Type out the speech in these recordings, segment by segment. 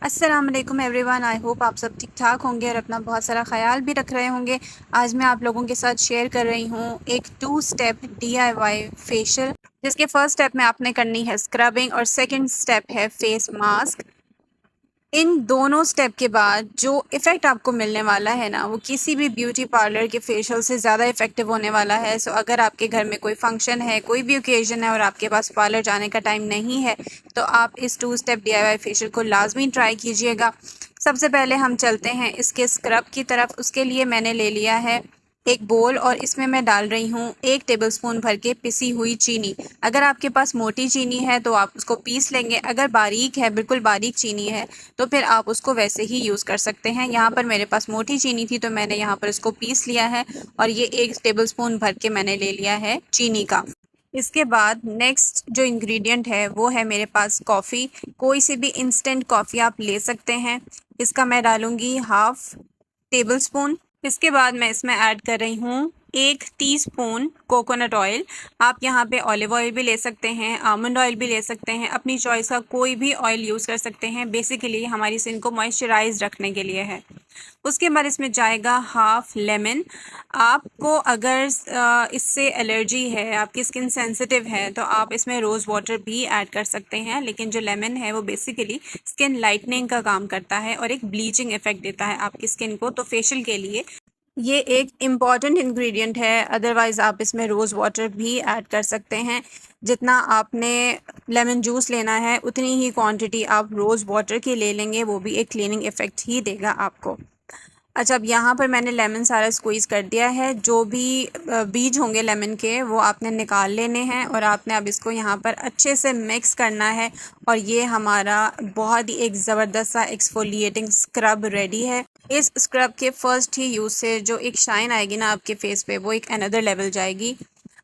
अस्सलाम वालेकुम everyone. I hope आप सब ठीक ठाक होंगे और अपना बहुत सारा ख्याल भी रख रहे होंगे। आज मैं आप लोगों के साथ शेयर कर रही हूँ एक 2 स्टेप DIY फेशियल, जिसके फर्स्ट स्टेप में आपने करनी है स्क्रबिंग और सेकंड स्टेप है फेस मास्क। इन दोनों स्टेप के बाद जो इफ़ेक्ट आपको मिलने वाला है ना, वो किसी भी ब्यूटी पार्लर के फेशियल से ज़्यादा इफ़ेक्टिव होने वाला है। सो अगर आपके घर में कोई फंक्शन है, कोई भी ओकेजन है और आपके पास पार्लर जाने का टाइम नहीं है, तो आप इस 2 स्टेप DIY फेशियल को लाजमी ट्राई कीजिएगा। सबसे पहले हम चलते हैं इसके स्क्रब की तरफ। उसके लिए मैंने ले लिया है एक बोल और इसमें मैं डाल रही हूँ 1 टेबलस्पून भर के पिसी हुई चीनी। अगर आपके पास मोटी चीनी है तो आप उसको पीस लेंगे, अगर बारीक है, बिल्कुल बारीक चीनी है, तो फिर आप उसको वैसे ही यूज़ कर सकते हैं। यहाँ पर मेरे पास मोटी चीनी थी तो मैंने यहाँ पर इसको पीस लिया है और ये 1 टेबलस्पून भर के मैंने ले लिया है चीनी का। इसके बाद नेक्स्ट जो इंग्रेडिएंट है वो है मेरे पास कॉफ़ी। कोई सी भी इंस्टेंट कॉफ़ी आप ले सकते हैं। इसका मैं डालूँगी 1/2 टेबलस्पून। इसके बाद मैं इसमें ऐड कर रही हूँ 1 टीस्पून कोकोनट ऑयल। आप यहाँ पे ऑलिव ऑयल भी ले सकते हैं, आमंड ऑयल भी ले सकते हैं, अपनी चॉइस का कोई भी ऑयल यूज़ कर सकते हैं। बेसिकली हमारी स्किन को मॉइस्चराइज रखने के लिए है। उसके बाद इसमें जाएगा 1/2 लेमन। आपको अगर इससे एलर्जी है, आपकी स्किन सेंसिटिव है, तो आप इसमें रोज़ वाटर भी ऐड कर सकते हैं। लेकिन जो लेमन है वो बेसिकली स्किन लाइटनिंग का काम करता है और एक ब्लीचिंग इफेक्ट देता है आपकी स्किन को। तो फेशियल के लिए ये एक इम्पॉर्टेंट इंग्रेडिएंट है। अदरवाइज़ आप इसमें रोज़ वाटर भी ऐड कर सकते हैं। जितना आपने लेमन जूस लेना है उतनी ही क्वांटिटी आप रोज़ वाटर की ले लेंगे, वो भी एक क्लीनिंग इफ़ेक्ट ही देगा आपको। अच्छा, अब यहाँ पर मैंने लेमन सारा स्क्वीज़ कर दिया है। जो भी बीज होंगे लेमन के वो आपने निकाल लेने हैं और आपने अब इसको यहाँ पर अच्छे से मिक्स करना है और ये हमारा बहुत ही एक ज़बरदस्त सा एक्सफोलिएटिंग स्क्रब रेडी है। इस स्क्रब के फर्स्ट ही यूज़ से जो एक शाइन आएगी ना आपके फेस पे, वो एक अनदर लेवल जाएगी।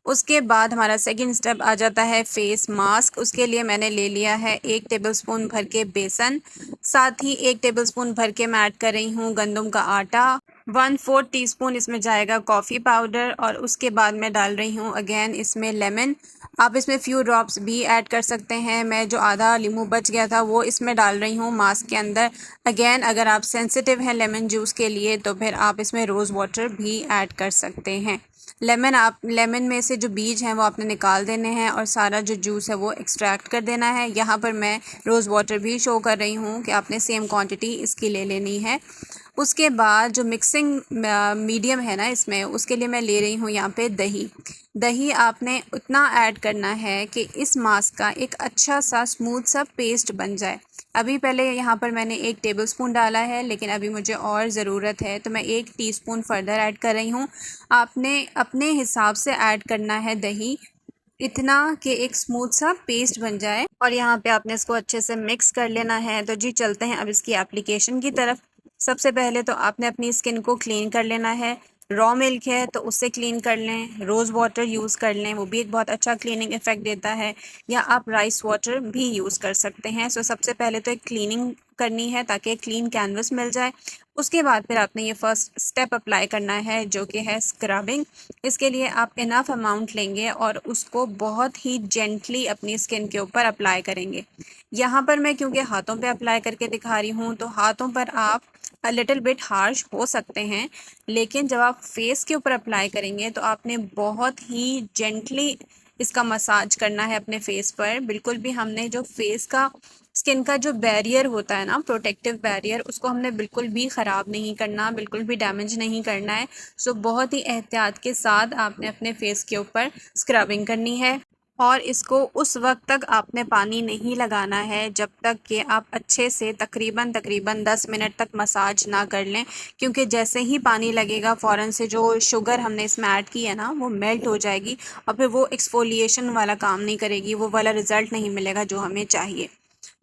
उसके बाद हमारा सेकंड स्टेप आ जाता है फेस मास्क। उसके लिए मैंने ले लिया है 1 टेबलस्पून भर के बेसन, साथ ही 1 टेबलस्पून भर के मैं ऐड कर रही हूँ गंदम का आटा। 1/4 टीस्पून इसमें जाएगा कॉफ़ी पाउडर और उसके बाद मैं डाल रही हूँ अगेन इसमें लेमन। आप इसमें फ्यू ड्रॉप्स भी ऐड कर सकते हैं। मैं जो आधा लीमू बच गया था वो इसमें डाल रही हूँ मास्क के अंदर। अगेन अगर आप सेंसिटिव हैं लेमन जूस के लिए तो फिर आप इसमें रोज़ वाटर भी ऐड कर सकते हैं। लेमन में से जो बीज हैं वो आपने निकाल देने हैं और सारा जो जूस है वो एक्सट्रैक्ट कर देना है। यहाँ पर मैं रोज़ वाटर भी शो कर रही हूँ कि आपने सेम क्वांटिटी इसकी ले लेनी है। उसके बाद जो मिक्सिंग मीडियम है ना इसमें, उसके लिए मैं ले रही हूँ यहाँ पे दही। दही आपने उतना ऐड करना है कि इस मास्क का एक अच्छा सा स्मूथ सा पेस्ट बन जाए। अभी पहले यहाँ पर मैंने 1 टेबलस्पून डाला है, लेकिन अभी मुझे और ज़रूरत है तो मैं 1 टीस्पून फर्दर ऐड कर रही हूँ। आपने अपने हिसाब से ऐड करना है दही, इतना कि एक स्मूथ सा पेस्ट बन जाए और यहाँ पे आपने इसको अच्छे से मिक्स कर लेना है। तो जी चलते हैं अब इसकी एप्लीकेशन की तरफ। सबसे पहले तो आपने अपनी स्किन को क्लीन कर लेना है। रॉ मिल्क है तो उससे क्लीन कर लें, रोज़ वाटर यूज़ कर लें, वो भी एक बहुत अच्छा क्लीनिंग इफेक्ट देता है, या आप राइस वाटर भी यूज़ कर सकते हैं। सो सबसे पहले तो एक क्लीनिंग करनी है ताकि एक क्लीन कैनवस मिल जाए। उसके बाद फिर आपने ये फर्स्ट स्टेप अप्लाई करना है जो कि है स्क्रबिंग। इसके लिए आप इनफ अमाउंट लेंगे और उसको बहुत ही जेंटली अपनी स्किन के ऊपर अप्लाई करेंगे। यहाँ पर मैं क्योंकि हाथों पे अप्लाई करके दिखा रही हूँ तो हाथों पर आप लिटिल बिट हार्श हो सकते हैं, लेकिन जब आप फेस के ऊपर अप्लाई करेंगे तो आपने बहुत ही जेंटली इसका मसाज करना है अपने फेस पर। बिल्कुल भी हमने जो फेस का स्किन का जो बैरियर होता है ना, प्रोटेक्टिव बैरियर, उसको हमने बिल्कुल भी ख़राब नहीं करना, बिल्कुल भी डैमेज नहीं करना है। सो बहुत ही एहतियात के साथ आपने अपने फेस के ऊपर स्क्रबिंग करनी है और इसको उस वक्त तक आपने पानी नहीं लगाना है जब तक कि आप अच्छे से तकरीबन 10 मिनट तक मसाज ना कर लें, क्योंकि जैसे ही पानी लगेगा फ़ौरन से जो शुगर हमने इसमें ऐड की है ना वो मेल्ट हो जाएगी और फिर वो एक्सफोलिएशन वाला काम नहीं करेगी, वो वाला रिज़ल्ट नहीं मिलेगा जो हमें चाहिए।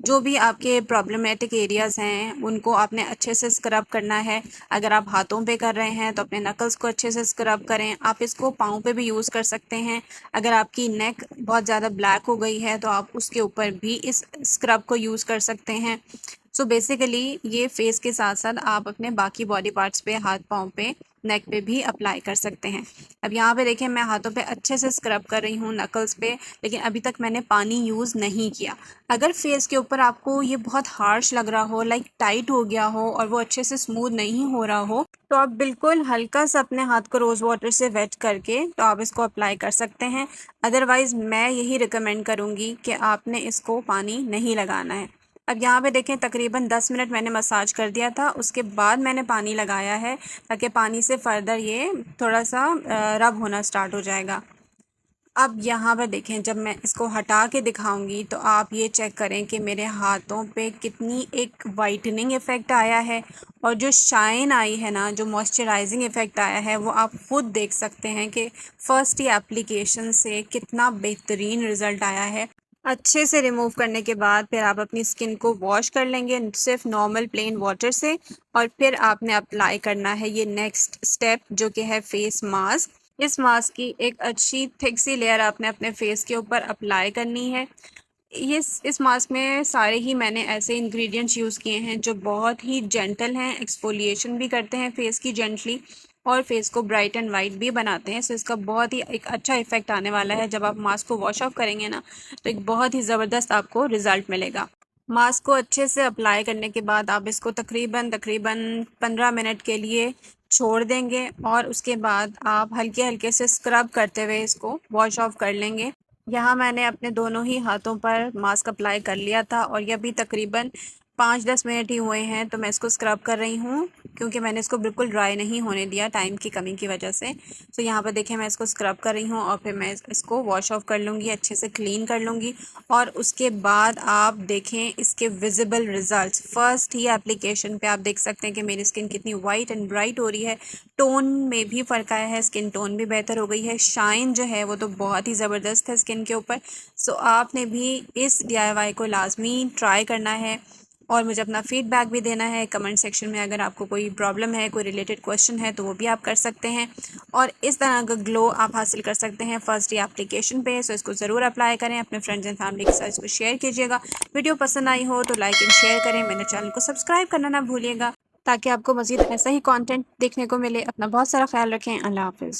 जो भी आपके प्रॉब्लमेटिक एरियाज़ हैं उनको आपने अच्छे से स्क्रब करना है। अगर आप हाथों पे कर रहे हैं तो अपने नकल्स को अच्छे से स्क्रब करें। आप इसको पाँव पे भी यूज़ कर सकते हैं। अगर आपकी नेक बहुत ज़्यादा ब्लैक हो गई है तो आप उसके ऊपर भी इस स्क्रब को यूज़ कर सकते हैं। सो बेसिकली ये फेस के साथ साथ आप अपने बाकी बॉडी पार्ट्स पे, हाथ पाँव पे, नेक पे भी अप्लाई कर सकते हैं। अब यहाँ पे देखें मैं हाथों पे अच्छे से स्क्रब कर रही हूँ, नकल्स पे, लेकिन अभी तक मैंने पानी यूज़ नहीं किया। अगर फेस के ऊपर आपको ये बहुत हार्श लग रहा हो, लाइक टाइट हो गया हो और वो अच्छे से स्मूथ नहीं हो रहा हो, तो आप बिल्कुल हल्का सा अपने हाथ को रोज़ वाटर से वेट करके तो आप इसको अप्लाई कर सकते हैं। अदरवाइज़ मैं यही रिकमेंड करूँगी कि आपने इसको पानी नहीं लगाना है। अब यहाँ पे देखें तकरीबन 10 मिनट मैंने मसाज कर दिया था, उसके बाद मैंने पानी लगाया है ताकि पानी से फ़र्दर ये थोड़ा सा रब होना स्टार्ट हो जाएगा। अब यहाँ पर देखें जब मैं इसको हटा के दिखाऊंगी तो आप ये चेक करें कि मेरे हाथों पे कितनी एक वाइटनिंग इफ़ेक्ट आया है, और जो शाइन आई है ना, जो मॉइस्चराइजिंग इफ़ेक्ट आया है, वो आप ख़ुद देख सकते हैं कि फ़र्स्ट ही एप्लीकेशन से कितना बेहतरीन रिज़ल्ट आया है। अच्छे से रिमूव करने के बाद फिर आप अपनी स्किन को वॉश कर लेंगे सिर्फ नॉर्मल प्लेन वाटर से, और फिर आपने अप्लाई करना है ये नेक्स्ट स्टेप जो कि है फेस मास्क। इस मास्क की एक अच्छी थिक सी लेयर आपने अपने फेस के ऊपर अप्लाई करनी है। इस मास्क में सारे ही मैंने ऐसे इंग्रेडिएंट्स यूज़ किए हैं जो बहुत ही जेंटल हैं, एक्सफोलिएशन भी करते हैं फेस की जेंटली, और फेस को ब्राइट एंड वाइट भी बनाते हैं। सो इसका बहुत ही एक अच्छा इफ़ेक्ट आने वाला है। जब आप मास्क को वॉश ऑफ करेंगे ना, तो एक बहुत ही ज़बरदस्त आपको रिज़ल्ट मिलेगा। मास्क को अच्छे से अप्लाई करने के बाद आप इसको तकरीबन 15 मिनट के लिए छोड़ देंगे, और उसके बाद आप हल्के हल्के से स्क्रब करते हुए इसको वॉश ऑफ कर लेंगे। यहाँ मैंने अपने दोनों ही हाथों पर मास्क अप्लाई कर लिया था, और ये अभी तकरीबन 5-10 मिनट ही हुए हैं, तो मैं इसको स्क्रब कर रही हूँ क्योंकि मैंने इसको बिल्कुल ड्राई नहीं होने दिया टाइम की कमी की वजह से। तो यहाँ पर देखें मैं इसको स्क्रब कर रही हूँ, और फिर मैं इसको वॉश ऑफ कर लूँगी, अच्छे से क्लीन कर लूँगी, और उसके बाद आप देखें इसके विजिबल रिजल्ट्स। फर्स्ट ही एप्लीकेशन पे आप देख सकते हैं कि मेरी स्किन कितनी वाइट एंड ब्राइट हो रही है। टोन में भी फ़र्क आया है, स्किन टोन भी बेहतर हो गई है, शाइन जो है वो तो बहुत ही ज़बरदस्त है स्किन के ऊपर। सो आपने भी इस DIY को लाजमी ट्राई करना है, और मुझे अपना फ़ीडबैक भी देना है कमेंट सेक्शन में। अगर आपको कोई प्रॉब्लम है, कोई रिलेटेड क्वेश्चन है, तो वो भी आप कर सकते हैं, और इस तरह का ग्लो आप हासिल कर सकते हैं फर्स्ट डे एप्लीकेशन पे। सो इसको ज़रूर अप्लाई करें, अपने फ्रेंड्स एंड फैमिली के साथ इसको शेयर कीजिएगा। वीडियो पसंद आई हो तो लाइक एंड शेयर करें, मेरे चैनल को सब्सक्राइब करना ना भूलिएगा ताकि आपको मज़ीद ऐसा ही कॉन्टेंट देखने को मिले। अपना बहुत सारा ख्याल रखें। अल्लाह हाफ़िज़।